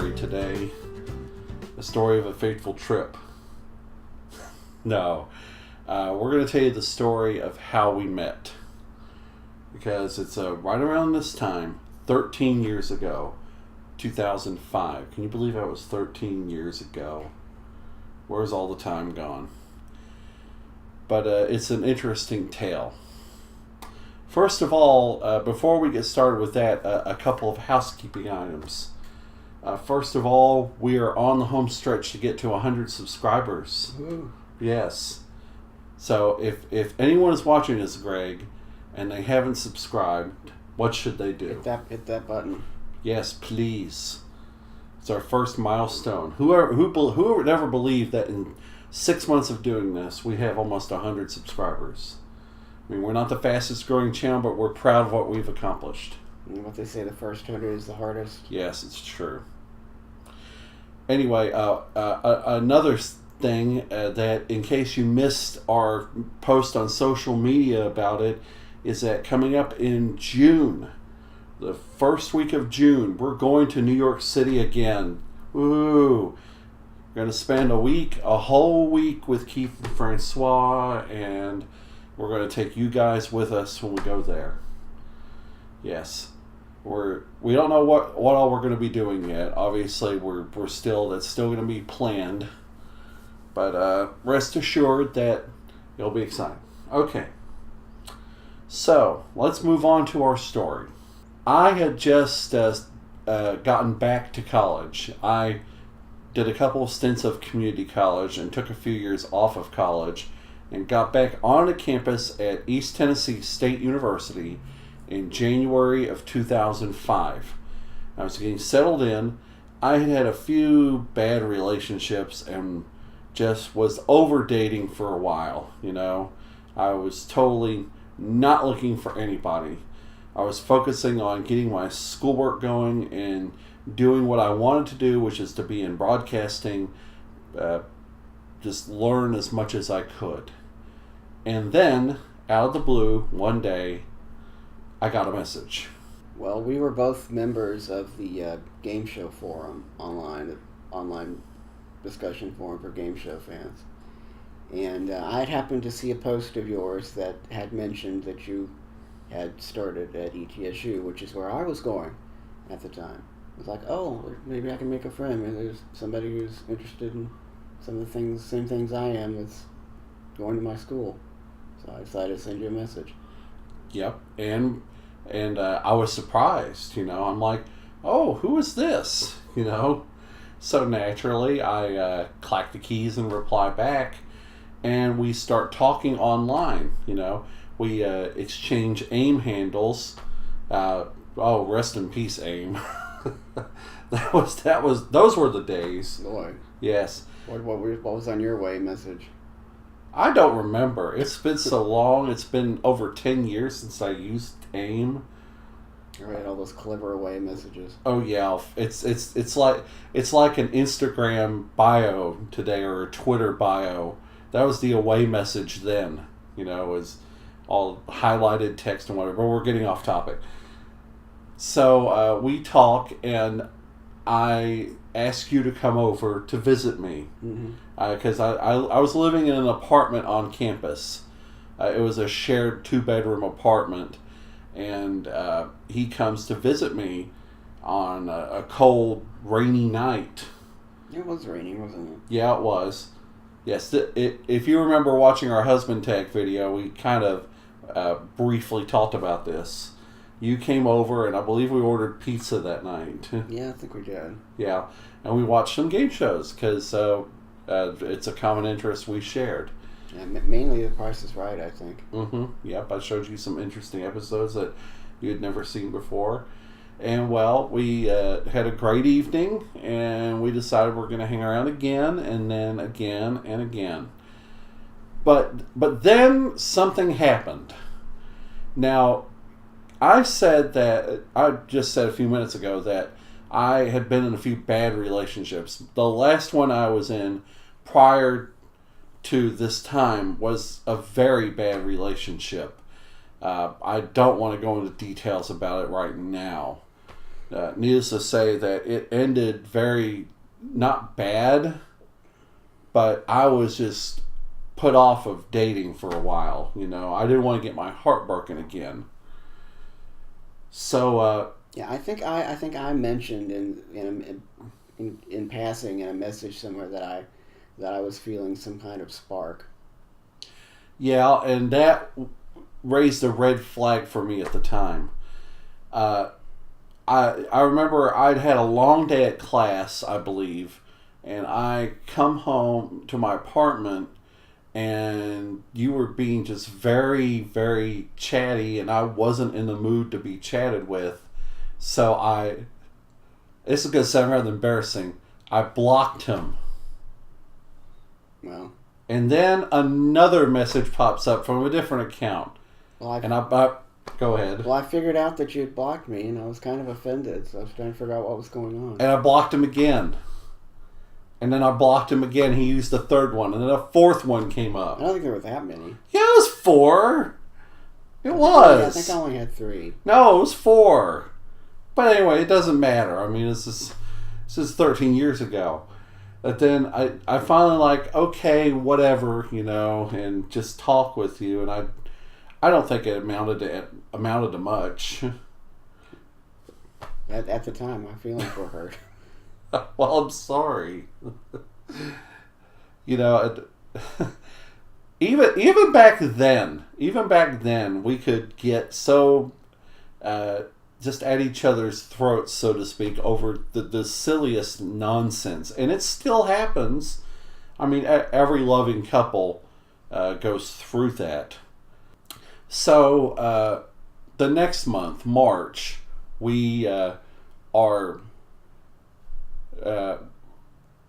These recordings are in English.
story today. A story of a fateful trip. No. We're going to tell you the story of how we met. Because it's right around this time, 13 years ago, 2005. Can you believe that was 13 years ago? Where's all the time gone? But it's an interesting tale. First of all, before we get started with that, a couple of housekeeping items. First of all, we are on the home stretch to get to 100 subscribers. Ooh. Yes. So if anyone is watching this, Greg, and they haven't subscribed, what should they do? Hit that button. Yes, please. It's our first milestone. Who would ever believe that in 6 months of doing this, we have almost 100 subscribers? I mean, we're not the fastest growing channel, but we're proud of what we've accomplished. And what they say, the first 100 is the hardest. Yes, it's true. Anyway, another thing that, in case you missed our post on social media about it, is that coming up in June, the first week of June, we're going to New York City again. Woo! We're going to spend a whole week with Keith and Francois, and we're going to take you guys with us when we go there. Yes. We don't know what all we're going to be doing yet. Obviously, that's still going to be planned. But rest assured that it'll be exciting. Okay. So, let's move on to our story. I had just gotten back to college. I did a couple of stints of community college and took a few years off of college and got back onto campus at East Tennessee State University in January of 2005. I was getting settled in. I had had a few bad relationships and just was over dating for a while, you know. I was totally not looking for anybody. I was focusing on getting my schoolwork going and doing what I wanted to do, which is to be in broadcasting, just learn as much as I could. And then, out of the blue, one day, I got a message. Well, we were both members of the game show forum online discussion forum for game show fans. And I had happened to see a post of yours that had mentioned that you had started at ETSU, which is where I was going at the time. I was like, oh, maybe I can make a friend. Maybe there's somebody who's interested in some of the same things I am that's going to my school. So I decided to send you a message. Yep, and I was surprised, you know. I'm like, oh, who is this? You know? So naturally, I clack the keys and reply back, and we start talking online, you know. We exchange AIM handles. Rest in peace, AIM. Those were the days. Boy. Yes. What was on your way message? I don't remember. It's been so long. It's been over 10 years since I used AIM. I read all those clever away messages. Oh yeah, it's like an Instagram bio today or a Twitter bio. That was the away message then. You know, it was all highlighted text and whatever. But we're getting off topic. So we talk, and I ask you to come over to visit me. Because I was living in an apartment on campus. It was a shared 2-bedroom apartment. And he comes to visit me on a cold, rainy night. It was raining, wasn't it? Yeah, it was. Yes, if you remember watching our husband tag video, we kind of briefly talked about this. You came over, and I believe we ordered pizza that night. Yeah, I think we did. Yeah, and we watched some game shows because it's a common interest we shared. Yeah, mainly The Price is Right, I think. Yep, I showed you some interesting episodes that you had never seen before. And, well, we had a great evening, and we decided we're going to hang around again, and then again, and again. But then something happened. Now, I just said a few minutes ago that I had been in a few bad relationships. The last one I was in prior to this time was a very bad relationship. I don't want to go into details about it right now. needless to say that it ended very, not bad, but I was just put off of dating for a while. I didn't want to get my heart broken again. So yeah, I think I mentioned in passing in a message somewhere that I was feeling some kind of spark. yeah, and that raised a red flag for me at the time. I remember I'd had a long day at class, I believe, and I come home to my apartment, and you were being just very, very chatty, and I wasn't in the mood to be chatted with. So this is going to sound rather embarrassing, I blocked him. Well, And then another message pops up from a different account. well, And I go ahead. I figured out that you had blocked me, and I was kind of offended. So I was trying to figure out what was going on. And I blocked him again. And then I blocked him again. He used the third one. And then a fourth one came up. I don't think there were that many. Yeah, it was 4. It I was. think I only had 3. No, it was 4. But anyway, it doesn't matter. I mean, this is 13 years ago. But then I finally like, okay, whatever, and just talk with you. And I don't think it amounted to much. At the time, my feelings were hurt. Well, I'm sorry. Even back then, we could get so just at each other's throats, so to speak, over the silliest nonsense, and it still happens. I mean, every loving couple goes through that. So the next month, March, we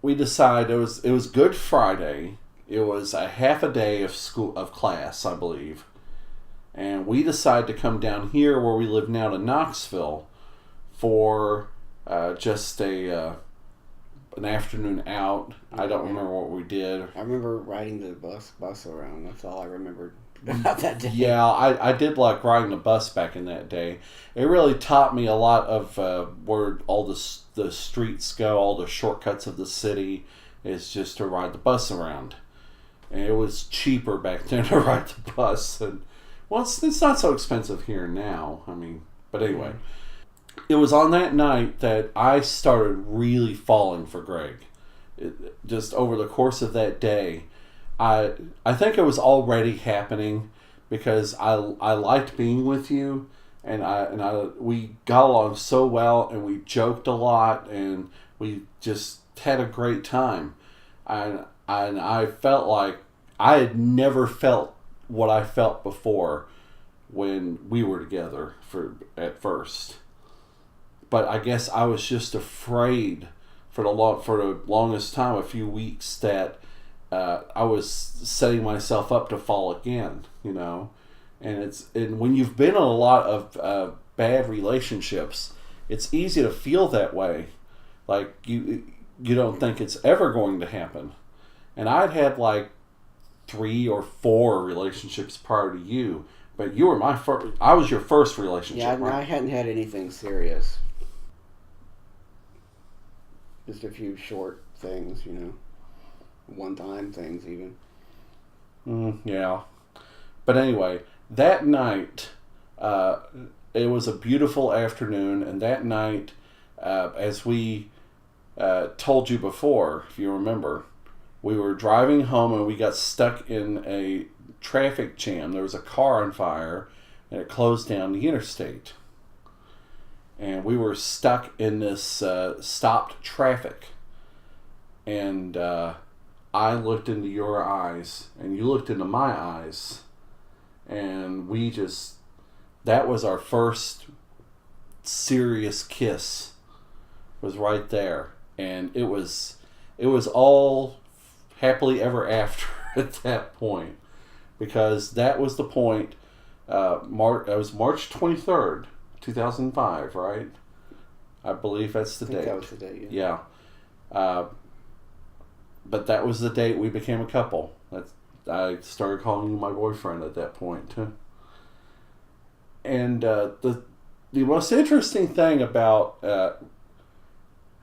we decide it was Good Friday. It was a half a day of class, I believe, and we decided to come down here where we live now to Knoxville for just an afternoon out. I don't remember what we did. I remember riding the bus around. That's all I remembered about that day. Yeah, I did like riding the bus back in that day. It really taught me a lot of where all the streets go, all the shortcuts of the city, is just to ride the bus around. And it was cheaper back then to ride the bus. And, well, it's not so expensive here now. I mean, but anyway. It was on that night that I started really falling for Greg. Just over the course of that day, I think it was already happening because I liked being with you, and we got along so well, and we joked a lot, and we just had a great time. And I felt like I had never felt what I felt before when we were together at first. But I guess I was just afraid for the longest time, a few weeks, that I was setting myself up to fall again, And when you've been in a lot of bad relationships, it's easy to feel that way, like you don't think it's ever going to happen. And I'd had like 3 or 4 relationships prior to you, but you were I was your first relationship. Yeah, right? I hadn't had anything serious. Just a few short things, one-time things even. Yeah. But anyway, that night, it was a beautiful afternoon, and that night, as we told you before, if you remember, we were driving home and we got stuck in a traffic jam. There was a car on fire, and it closed down the interstate. And we were stuck in this stopped traffic. And I looked into your eyes, and you looked into my eyes, and that was our first serious kiss, was right there. And it was all happily ever after at that point, because that was the point. It was March 23rd, 2005, right? I believe that's the date. That was the date, yeah. But that was the date we became a couple. I started calling you my boyfriend at that point. And the most interesting thing about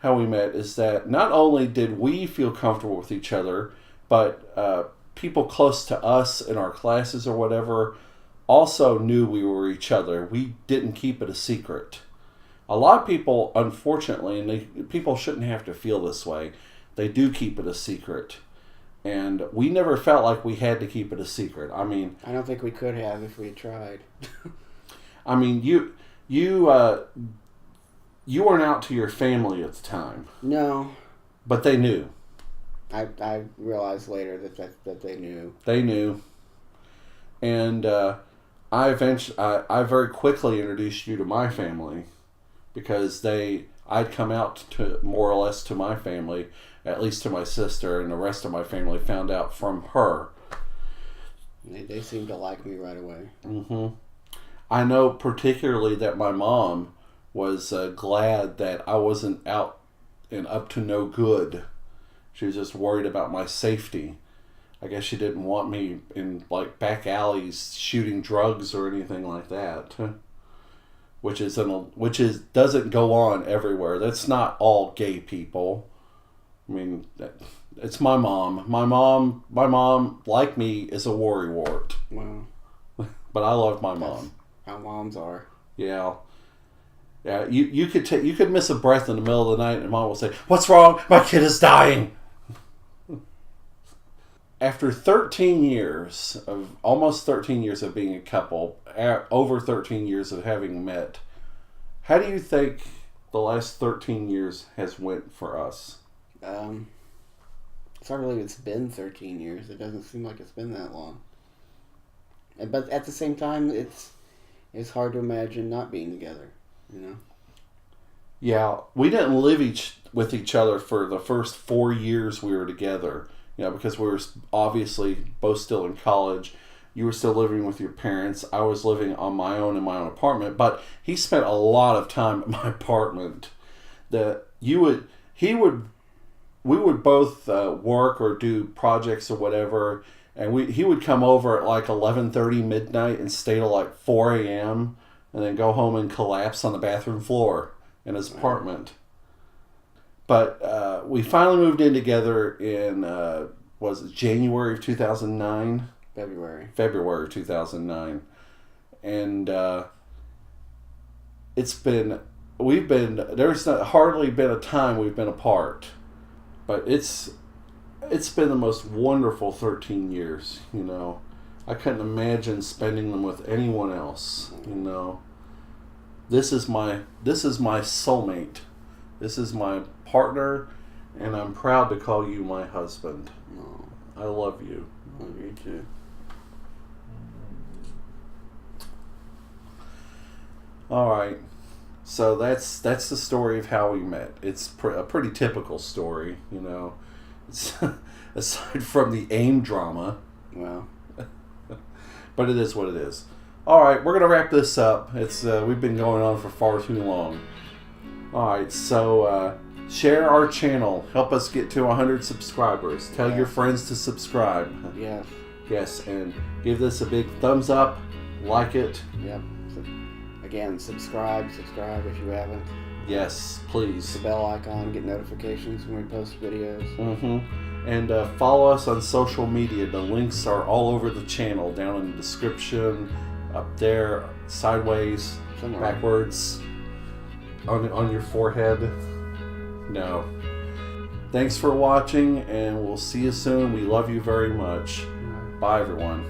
how we met is that not only did we feel comfortable with each other, but people close to us in our classes or whatever also knew we were each other. We didn't keep it a secret. A lot of people, unfortunately, and people shouldn't have to feel this way, they do keep it a secret. And we never felt like we had to keep it a secret. I mean, I don't think we could have if we had tried. I mean, you weren't out to your family at the time. No. But they knew. I realized later that they knew. They knew. And I very quickly introduced you to my family because I'd come out to more or less to my family, at least to my sister, and the rest of my family found out from her. They seemed to like me right away. Mm-hmm. I know particularly that my mom was glad that I wasn't out and up to no good. She was just worried about my safety. I guess she didn't want me in like back alleys shooting drugs or anything like that, which doesn't go on everywhere. That's not all gay people. I mean, it's my mom. My mom, like me, is a worrywart. Wow. But I love my mom. How moms are. Yeah. Yeah, you could miss a breath in the middle of the night and mom will say, "What's wrong? My kid is dying." After almost 13 years of being a couple, over 13 years of having met, how do you think the last 13 years has went for us? It's hard to believe it's been 13 years. It doesn't seem like it's been that long. But at the same time, it's hard to imagine not being together, you know? Yeah, we didn't live with each other for the first 4 years we were together, because we were obviously both still in college. You were still living with your parents. I was living on my own in my own apartment, but he spent a lot of time at my apartment. We would both work or do projects or whatever, and he would come over at like 11:30 midnight and stay till like 4 a.m. and then go home and collapse on the bathroom floor in his apartment. But we finally moved in together in, was it January of 2009? February of 2009. And there's hardly been a time we've been apart. But it's been the most wonderful 13 years, I couldn't imagine spending them with anyone else, This is my soulmate. This is my partner, and I'm proud to call you my husband. Oh, I love you. I love you too. All right. So that's the story of how we met. It's a pretty typical story, It's aside from the AIM drama. Well, but it is what it is. All right, we're gonna wrap this up. We've been going on for far too long. All right, so share our channel. Help us get to 100 subscribers. Tell your friends to subscribe. yeah. Yes, and give this a big thumbs up. Like it. Yep. So, again, subscribe if you haven't. Yes, please. The bell icon, get notifications when we post videos. Mm-hmm. And follow us on social media. The links are all over the channel, down in the description, up there, sideways, Somewhere. backwards, on your forehead. No. Thanks for watching, and we'll see you soon. We love you very much. Bye, everyone.